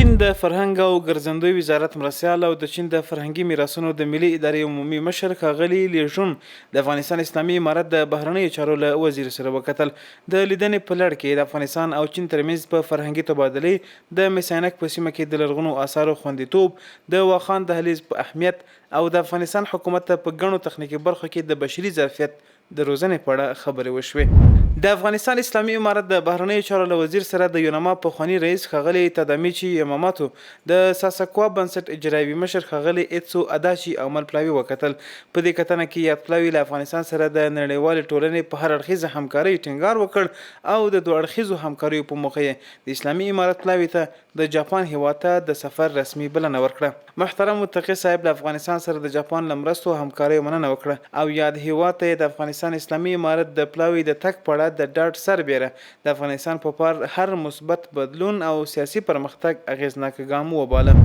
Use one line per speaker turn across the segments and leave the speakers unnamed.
چین د فرهنګ او ګرځندوی وزارت مرستیال او د چین د فرهنګي میراثونو د ملي ادارې عمومي مشر ښاغلي لیژون د افغانستان اسلامي امارت د بهرنیو چارو له وزیر سره وکتل. د لیدنې په لړ کې د افغانستان او چین ترمنځ په فرهنګي تبادلې، د میساینک په سیمه کې د لرغونو آثارو خوندیتوب، د واخان دهلیز په اهمیت او د افغانستان حکومت ته په ګڼو تخنیکي برخو کې د بشري ظرفیت د روزنې په اړه خبرې وشوې. د افغانستان اسلامي امارت د بهرنیو چارو له وزیر سره د یوناما پخواني رئیس ښاغلي تادامیچي یاماماتو، د ساساکوا بنسټ اجرایوي مشر ښاغلي ایتسو اداشي او ملپلاوي وکتل. په دې کتنه کې یاد پلاوي له افغانستان سره د نړیوالې ټولنې په هر اړخیزه همکارۍ ټینګار وکړ او د دوه اړخیزو همکاریو په موخه یې د اسلامي امارت پلاوي ته د جاپان هیواد ته د سفر رسمي بلنه ورکړه. محترم متقي صاحب له افغانستان سره د جاپان له مرستو او همکاریو مننه وکړه او یاد هیواد ته د افغانستان اسلامي امارت د پلاوي د تګ په اړه د ډاډ سربیره د افغانستان په پار هر مثبت بدلون او سیاسي پرمختګ اغیزناک ګام وباله.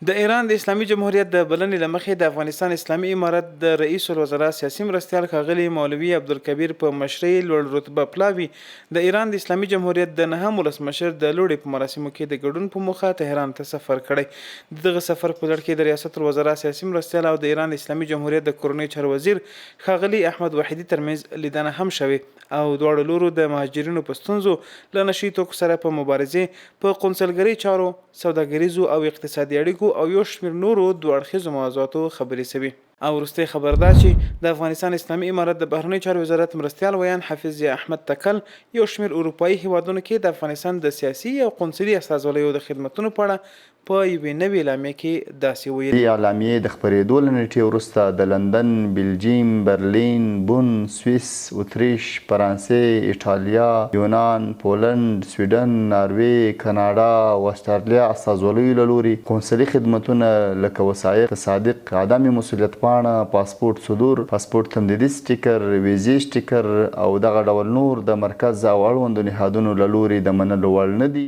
د ایران د اسلامي جمهوریت د بلنې له مخې د افغانستان اسلامي امارت د رئیس الوزرا سیاسي مرستیال ښاغلي مولوي عبدالکبیر په مشرۍ لوړ رتبه پلاوي د ایران د اسلامي جمهوریت د 9 ولسمشر د لوړې په مراسمو کې د ګډون په موخه تهران ته سفر کړی. دغه سفر په لړ کې د ریاست الوزرا سیاسي مرستیال او د ایران اسلامي جمهوریت د کورنۍ چارو وزیر ښاغلي احمد وحیدي ترمنځ لیدنه هم شوې او دواړو لورو د مهاجرینو په ستونزو، له نشي توکو سره په مبارزې، په قونسلګرۍ چارو، سوداګریزو او اقتصادي اړیکو او یو شمېر نورو دوه اړخیزو موضوعاتو خبرې شوي. او وروستی خبر دا چې د افغانستان اسلامي امارت د بهرنیو چارو وزارت مرستیال ویان حافظ احمد تکل یو شمېر اروپایي هیوادونو کې د افغانستان د سیاسي او قونسلي استازولیو د خدمتونو په اړه په یوې نوې اعلامیه کې داسې ویل.
دې اعلامیې د خپرېدو له نیټې وروسته د لندن، بلجیم، برلین، بون، سویس، اتریش، فرانسې، ایټالیا، یونان، پولند، سویډن، ناروې، کاناډا او استرالیا استازولیو له لوري قونسلي خدمتونه لکه وسایق تصادق، عدم مسؤلیت پاڼه، پاسپورت صدور، پاسپورت تمدیدي سټیکر، ویزې سټیکر او دغه ډول نور د مرکز او اړوندو نهادونو له لوري د منلو وړ نه دي.